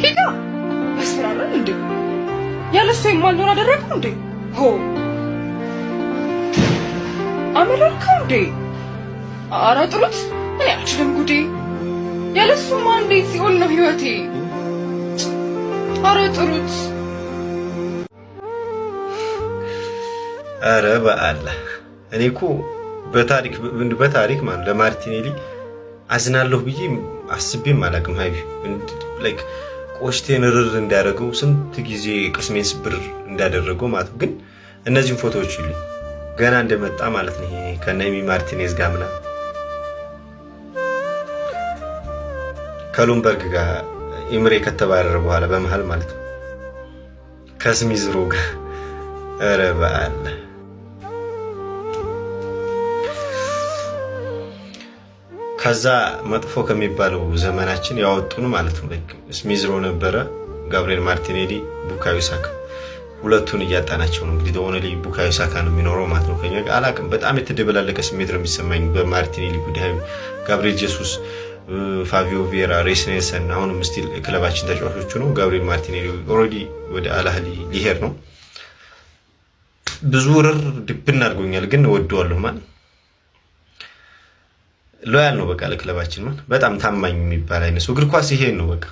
ሄዳ ያስፈራራል እንዴ? ያለሱ የማልሆን አደረገው እንዴ? ሆ አመረርከው እንዴ? ኧረ ጥሩት። እኔ አልችልም ጉዴ። ያለሱማ እንዴት ሲኦል ነው ህይወቴ። ኧረ ጥሩት። ኧረ በአላህ እኔ እኮ በታሪክ ማለት ለማርቲኔሊ አዝናለሁ ብዬ አስቤም አላውቅም። ሀይቢ ላይክ ቆሽቴን ርር እንዳደረገው ስንት ጊዜ ቅስሜን ስብር እንዳደረገው ማለት ነው። ግን እነዚህም ፎቶዎች ይሉኝ ገና እንደመጣ ማለት ነው ከነሚ ማርቲኔዝ ጋር ምናምን ከሉምበርግ ጋር ኢምሬ ከተባረረ በኋላ በመሃል ማለት ነው ከስሚዝሮ ጋር ኧረ በአላህ ከዛ መጥፎ ከሚባለው ዘመናችን ያወጡን ማለት ነው። ስሚዝሮ ነበረ፣ ጋብሪኤል ማርቲኔሊ፣ ቡካዮ ሳካ ሁለቱን እያጣናቸው ነው። እንግዲህ ኦንሊ ቡካዮ ሳካ ነው የሚኖረው ማለት ነው። ከኛ አላቅም በጣም የተደበላለቀ ስሜት ነው የሚሰማኝ በማርቲኔሊ ጉዳይ። ጋብሪኤል ጄሱስ፣ ፋቪዮ ቬራ፣ ሬስ ኔልሰን አሁንም ስቲል ክለባችን ተጫዋቾቹ ነው። ጋብሪኤል ማርቲኔሊ ኦልሬዲ ወደ አልአህሊ ሊሄድ ነው። ብዙ ርር ድብን አድርጎኛል፣ ግን እወደዋለሁ ማለት ሎያል ነው በቃ ለክለባችን ማለት በጣም ታማኝ የሚባል አይነት እግር ኳስ ይሄ ነው በቃ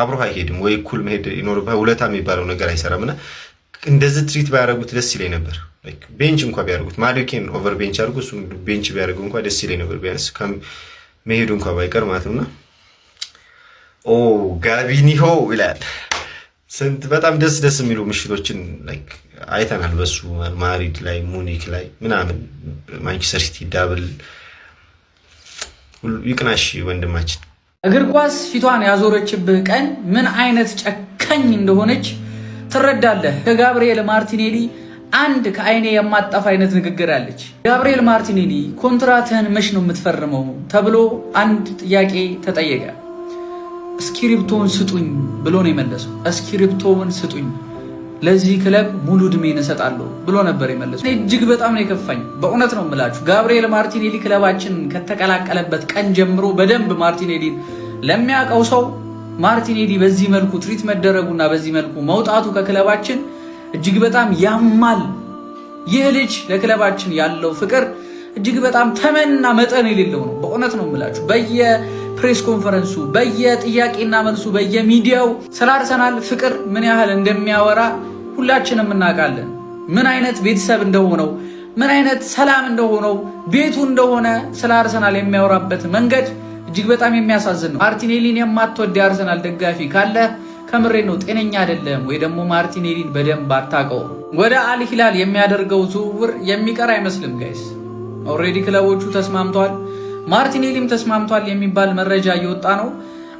አብሮ አይሄድም ወይ እኩል መሄድ ይኖርብህ ውለታ የሚባለው ነገር አይሰራምና እንደዚህ ትሪት ባያደርጉት ደስ ይለኝ ነበር። ላይክ ቤንች እንኳን ቢያደርጉት ማዱኬን ኦቨር ቤንች አድርጎ እሱ ቤንች ቢያደርጉ እንኳን ደስ ይለኝ ነበር ቢያንስ ከመሄዱ እንኳን ባይቀር ማለት ነውና ኦ ጋቢኒሆ ይላል። ስንት በጣም ደስ የሚሉ ምሽቶችን ላይክ አይተናል በሱ ማድሪድ ላይ ሙኒክ ላይ ምናምን ማንቸስተር ሲቲ ዳብል ይቅናሽ ወንድማችን። እግር ኳስ ፊቷን ያዞረችብህ ቀን ምን አይነት ጨካኝ እንደሆነች ትረዳለህ። ከጋብሪኤል ማርቲኔሊ አንድ ከአይኔ የማጠፋ አይነት ንግግር አለች። ጋብሪኤል ማርቲኔሊ ኮንትራትህን መች ነው የምትፈርመው ተብሎ አንድ ጥያቄ ተጠየቀ። እስክሪፕቶውን ስጡኝ ብሎ ነው የመለሰው። እስክሪፕቶውን ስጡኝ ለዚህ ክለብ ሙሉ እድሜን እሰጣለሁ ብሎ ነበር የመለሰው። እጅግ በጣም ነው የከፋኝ። በእውነት ነው የምላችሁ። ጋብሪኤል ማርቲኔሊ ክለባችን ከተቀላቀለበት ቀን ጀምሮ በደንብ ማርቲኔሊን ለሚያውቀው ሰው ማርቲኔሊ በዚህ መልኩ ትሪት መደረጉና በዚህ መልኩ መውጣቱ ከክለባችን እጅግ በጣም ያማል። ይህ ልጅ ለክለባችን ያለው ፍቅር እጅግ በጣም ተመንና መጠን የሌለው ነው። በእውነት ነው የምላችሁ። በየፕሬስ ኮንፈረንሱ፣ በየጥያቄና መልሱ፣ በየሚዲያው ስለ አርሰናል ፍቅር ምን ያህል እንደሚያወራ ሁላችንም እናውቃለን። ምን አይነት ቤተሰብ እንደሆነው፣ ምን አይነት ሰላም እንደሆነው፣ ቤቱ እንደሆነ ስለ አርሰናል የሚያወራበት መንገድ እጅግ በጣም የሚያሳዝን ነው። ማርቲኔሊን የማትወድ የአርሰናል ደጋፊ ካለ ከምሬ ነው ጤነኛ አይደለም፣ ወይ ደግሞ ማርቲኔሊን በደንብ አታውቀው። ወደ አልሂላል የሚያደርገው ዝውውር የሚቀር አይመስልም ጋይስ። ኦልሬዲ ክለቦቹ ተስማምተዋል፣ ማርቲኔሊም ተስማምቷል የሚባል መረጃ እየወጣ ነው።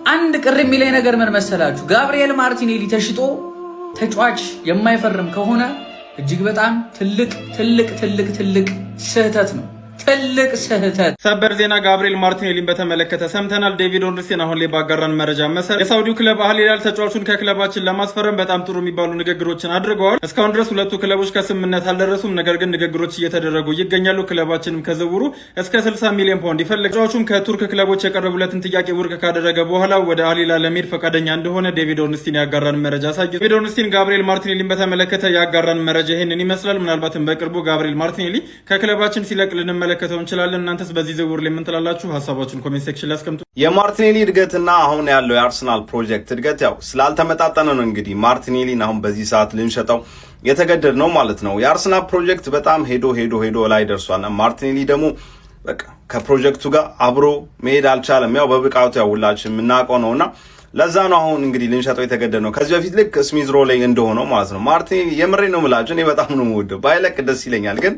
አንድ ቅር የሚለኝ ነገር ምን መሰላችሁ? ጋብሪኤል ማርቲኔሊ ተሽጦ ተጫዋች የማይፈርም ከሆነ እጅግ በጣም ትልቅ ስህተት ነው። ትልቅ ስህተት። ሰበር ዜና ጋብሪኤል ማርቲኔሊን በተመለከተ ሰምተናል። ዴቪድ ኦርንስቲን አሁን ላይ ባጋራን መረጃ መሰረት የሳውዲው ክለብ አልሂላል ተጫዋቹን ከክለባችን ለማስፈረም በጣም ጥሩ የሚባሉ ንግግሮችን አድርገዋል። እስካሁን ድረስ ሁለቱ ክለቦች ከስምምነት አልደረሱም። ነገር ግን ንግግሮች እየተደረጉ ይገኛሉ። ክለባችንም ከዝውውሩ እስከ 60 ሚሊዮን ፓውንድ ይፈልጋል። ተጫዋቹም ከቱርክ ክለቦች የቀረቡለትን ጥያቄ ውድቅ ካደረገ በኋላ ወደ አልሂላል ለመሄድ ፈቃደኛ እንደሆነ ዴቪድ ኦርንስቲን ያጋራን መረጃ አሳይቷል። ዴቪድ ኦርንስቲን ጋብሪኤል ማርቲኔሊን በተመለከተ ያጋራን መረጃ ይሄንን ይመስላል። ምናልባትም በቅርቡ ጋብሪኤል ማርቲኔሊ ከክለባችን ሲለቅ ልንመለከተው እንችላለን። እናንተስ በዚህ ዝውውር ላይ ምን ትላላችሁ? ሐሳባችሁን ኮሜንት ሴክሽን ላይ አስቀምጡ። የማርቲኔሊ እድገትና አሁን ያለው የአርሰናል ፕሮጀክት እድገት ያው ስላልተመጣጠነ ነው እንግዲህ ማርቲኔሊን አሁን በዚህ ሰዓት ልንሸጠው የተገደድ ነው ማለት ነው። የአርሰናል ፕሮጀክት በጣም ሄዶ ላይ ደርሷል። ማርቲኔሊ ደግሞ በቃ ከፕሮጀክቱ ጋር አብሮ መሄድ አልቻለም። ያው በብቃቱ ያው ሁላችን የምናውቀው ነውና ለዛ ነው አሁን እንግዲህ ልንሸጠው የተገደድ ነው። ከዚህ በፊት ልክ ስሚዝሮ ላይ እንደሆነው ማለት ነው። ማርቲኔሊ የምሬ ነው የምላችሁ እኔ በጣም ነው የምወደው። ባይለቅ ደስ ይለኛል ግን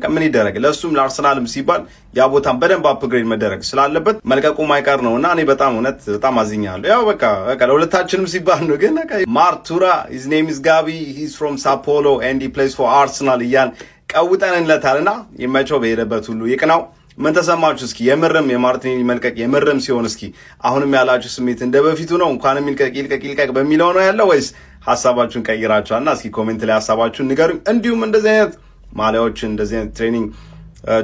ምን ይደረግ ለሱም ለአርሰናልም ሲባል ያ ቦታን በደንብ አፕግሬድ መደረግ ስላለበት መልቀቁ ማይቀር ነውና እኔ በጣም አዝኛለሁ። ያው በቃ ለሁለታችንም ሲባል ነው። ግን ማርቱራ his name is Gabi, he's from Sao Paulo and he plays for Arsenal እያልን ቀውጠንለታልና የማይቸው በሄደበት ሁሉ ይቅናው። ምን ተሰማችሁ? እስኪ የምርም የማርቲኔሊ መልቀቅ የምርም ሲሆን እስኪ አሁንም ያላችሁ ስሜት እንደ በፊቱ ነው እንኳንም ይልቀቅ በሚለው ነው ያለው ወይስ ሐሳባችሁን ቀይራችኋልና? እስኪ ኮሜንት ላይ ሐሳባችሁን ንገሩኝ። እንዲሁም እንደዚህ አይነት ማሊያዎችን እንደዚህ አይነት ትሬኒንግ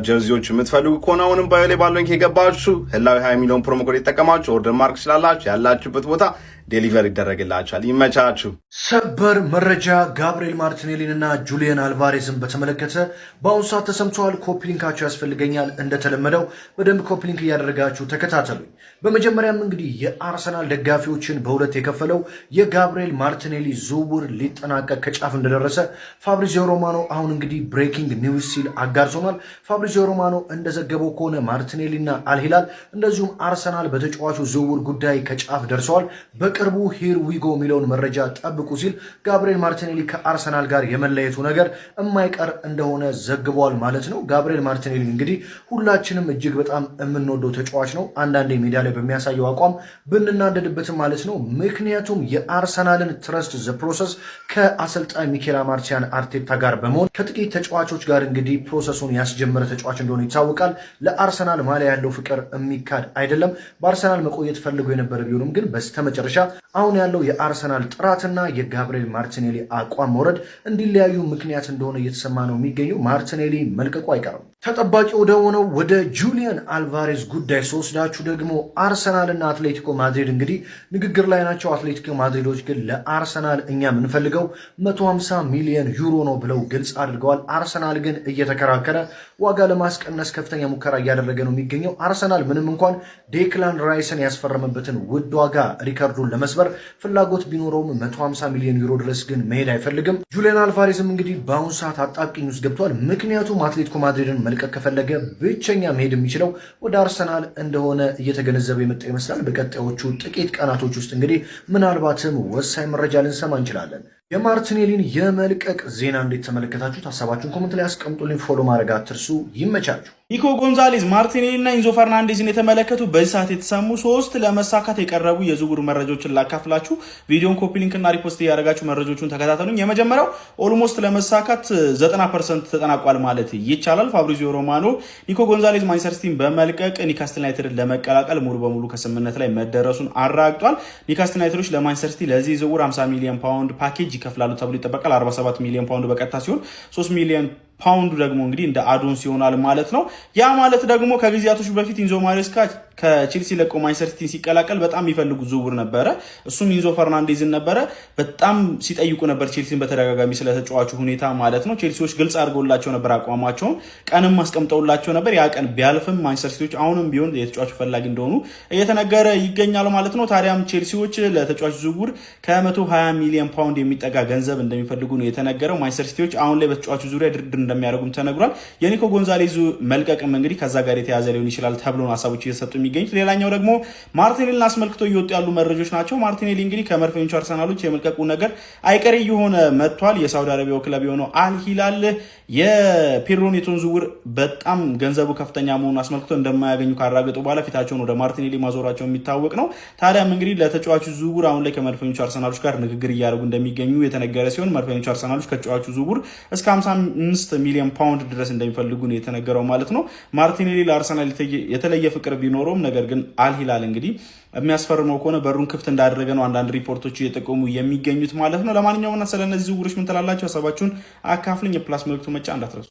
ጀርዚዎች የምትፈልጉ ከሆነ አሁንም ባዮ ላይ ባለው ሊንክ የገባችሁ ህላዊ 20 ሚሊዮን ፕሮሞ ኮድ የተጠቀማችሁ ኦርደር ማርክ ስላላችሁ ያላችሁበት ቦታ ዴሊቨር ይደረግላችኋል። ይመቻችሁ። ሰበር መረጃ ጋብሪኤል ማርቲኔሊን እና ጁሊያን አልቫሬዝን በተመለከተ በአሁኑ ሰዓት ተሰምተዋል። ኮፒሊንካቸው ያስፈልገኛል። እንደተለመደው በደንብ ኮፒሊንክ እያደረጋችሁ ተከታተሉኝ። በመጀመሪያም እንግዲህ የአርሰናል ደጋፊዎችን በሁለት የከፈለው የጋብሪኤል ማርቲኔሊ ዝውውር ሊጠናቀቅ ከጫፍ እንደደረሰ ፋብሪዚዮ ሮማኖ አሁን እንግዲህ ብሬኪንግ ኒውስ ሲል አጋርሶናል። ፋብሪዚዮ ሮማኖ እንደዘገበው ከሆነ ማርቲኔሊ እና አልሂላል እንደዚሁም አርሰናል በተጫዋቹ ዝውውር ጉዳይ ከጫፍ ደርሰዋል። በቅርቡ ሂር ዊጎ የሚለውን መረጃ ጠብቁ ሲል ጋብሪኤል ማርቲኔሊ ከአርሰናል ጋር የመለየቱ ነገር የማይቀር እንደሆነ ዘግቧል ማለት ነው። ጋብሪኤል ማርቲኔሊ እንግዲህ ሁላችንም እጅግ በጣም የምንወደው ተጫዋች ነው። አንዳንዴ ሜዳ ላይ በሚያሳየው አቋም ብንናደድበትም ማለት ነው። ምክንያቱም የአርሰናልን ትረስት ዘ ፕሮሰስ ከአሰልጣኝ ሚኬል ማርሲያን አርቴታ ጋር በመሆን ከጥቂት ተጫዋቾች ጋር እንግዲህ ፕሮሰሱን ያስጀመረ ተጫዋች እንደሆነ ይታወቃል። ለአርሰናል ማሊያ ያለው ፍቅር የሚካድ አይደለም። በአርሰናል መቆየት ፈልጎ የነበረ ቢሆንም ግን በስተመጨረሻ አሁን ያለው የአርሰናል ጥራትና የጋብሪኤል ማርቲኔሊ አቋም መውረድ እንዲለያዩ ምክንያት እንደሆነ እየተሰማ ነው የሚገኘው። ማርቲኔሊ መልቀቁ አይቀርም። ተጠባቂ ወደ ሆነው ወደ ጁሊያን አልቫሬዝ ጉዳይ ስወስዳችሁ ደግሞ አርሰናልና አትሌቲኮ ማድሪድ እንግዲህ ንግግር ላይ ናቸው። አትሌቲኮ ማድሪዶች ግን ለአርሰናል እኛ የምንፈልገው 150 ሚሊዮን ዩሮ ነው ብለው ግልጽ አድርገዋል። አርሰናል ግን እየተከራከረ ዋጋ ለማስቀነስ ከፍተኛ ሙከራ እያደረገ ነው የሚገኘው። አርሰናል ምንም እንኳን ዴክላን ራይስን ያስፈረመበትን ውድ ዋጋ ሪከርዱን ለመስበር ፍላጎት ቢኖረውም 150 ሚሊዮን ዩሮ ድረስ ግን መሄድ አይፈልግም። ጁሊያን አልቫሬዝም እንግዲህ በአሁኑ ሰዓት አጣብቂኝ ውስጥ ገብቷል። ምክንያቱም አትሌቲኮ ማድሪድን መልቀቅ ከፈለገ ብቸኛ መሄድ የሚችለው ወደ አርሰናል እንደሆነ እየተገነዘበ የመጣ ይመስላል። በቀጣዮቹ ጥቂት ቀናቶች ውስጥ እንግዲህ ምናልባትም ወሳኝ መረጃ ልንሰማ እንችላለን። የማርቲኔሊን የመልቀቅ ዜና እንዴት ተመለከታችሁት? ሀሳባችሁን ኮመንት ላይ አስቀምጡልኝ። ፎሎ ማድረግ አትርሱ። ይመቻችሁ። ኒኮ ጎንዛሌዝ፣ ማርቲኔሊ እና ኢንዞ ፈርናንዴዝን የተመለከቱ በዚህ ሰዓት የተሰሙ 3 ለመሳካት የቀረቡ የዝውውር መረጃዎችን ላካፍላችሁ። ቪዲዮን ኮፒ ሊንክ እና ሪፖስት እያደረጋችሁ መረጃዎቹን ተከታተሉኝ። የመጀመሪያው ኦልሞስት ለመሳካት 90% ተጠናቋል ማለት ይቻላል። ፋብሪዚዮ ሮማኖ ኒኮ ጎንዛሌዝ ማንቸስተር ሲቲን በመልቀቅ ኒውካስትል ዩናይትድን ለመቀላቀል ሙሉ በሙሉ ከስምምነት ላይ መደረሱን አረጋግጧል። ኒውካስትል ዩናይትዶች ለማንቸስተር ሲቲ ለዚህ ዝውውር 50 ሚሊዮን ፓውንድ ፓኬጅ ይከፍላሉ ተብሎ ይጠበቃል። 47 ሚሊዮን ፓውንድ በቀጥታ ሲሆን 3 ሚሊዮን ፓውንዱ ደግሞ እንግዲህ እንደ አዶንስ ይሆናል ማለት ነው። ያ ማለት ደግሞ ከጊዜያቶች በፊት ኢንዞ ማሬስካ ከቼልሲ ለቆ ማንቸስተር ሲቲን ሲቀላቀል በጣም የሚፈልጉት ዝውውር ነበረ። እሱም ኢንዞ ፈርናንዴዝን ነበረ። በጣም ሲጠይቁ ነበር ቼልሲን በተደጋጋሚ ስለተጫዋቹ ሁኔታ ማለት ነው። ቼልሲዎች ግልጽ አድርገውላቸው ነበር አቋማቸውን፣ ቀንም አስቀምጠውላቸው ነበር። ያ ቀን ቢያልፍም ማንቸስተር ሲቲዎች አሁንም ቢሆን የተጫዋቹ ፈላጊ እንደሆኑ እየተነገረ ይገኛል ማለት ነው። ታዲያም ቼልሲዎች ለተጫዋቹ ዝውውር ከ120 ሚሊዮን ፓውንድ የሚጠጋ ገንዘብ እንደሚፈልጉ ነው የተነገረው። ማንቸስተር ሲቲዎች አሁን ላይ በተጫዋቹ ዙሪያ ድርድር እንደሚያደርጉም ተነግሯል። የኒኮ ጎንዛሌዝ መልቀቅም እንግዲህ ከዛ ጋር የተያዘ ሊሆን ይችላል ተብሎ ሀሳቦች እየተሰጡ የሚገኙት። ሌላኛው ደግሞ ማርቲኔሊን አስመልክቶ እየወጡ ያሉ መረጃዎች ናቸው። ማርቲኔሊ እንግዲህ ከመድፈኞቹ አርሰናሎች የመልቀቁ ነገር አይቀሬ የሆነ መጥቷል። የሳውዲ አረቢያው ክለብ የሆነው አልሂላል የፔድሮ ኔቶን ዝውውር በጣም ገንዘቡ ከፍተኛ መሆኑን አስመልክቶ እንደማያገኙ ካረጋገጡ በኋላ ፊታቸውን ወደ ማርቲኔሊ ማዞራቸው የሚታወቅ ነው። ታዲያም እንግዲህ ለተጫዋቹ ዝውውር አሁን ላይ ከመድፈኞቹ አርሰናሎች ጋር ንግግር እያደረጉ እንደሚገኙ የተነገረ ሲሆን መድፈኞቹ አርሰናሎች ከተጫዋቹ ዝውውር እስከ 55 ሚሊዮን ፓውንድ ድረስ እንደሚፈልጉ ነው የተነገረው ማለት ነው። ማርቲኔሊ ለአርሰናል የተለየ ፍቅር ቢኖረውም ነገር ግን አልሂላል እንግዲህ የሚያስፈርመው ከሆነ በሩን ክፍት እንዳደረገ ነው አንዳንድ ሪፖርቶች እየጠቆሙ የሚገኙት ማለት ነው። ለማንኛውም እና ስለነዚህ ዝውውሮች ምን ትላላችሁ? ሀሳባችሁን አካፍልኝ። የፕላስ ምልክቱ መጫ እንዳትረሱ።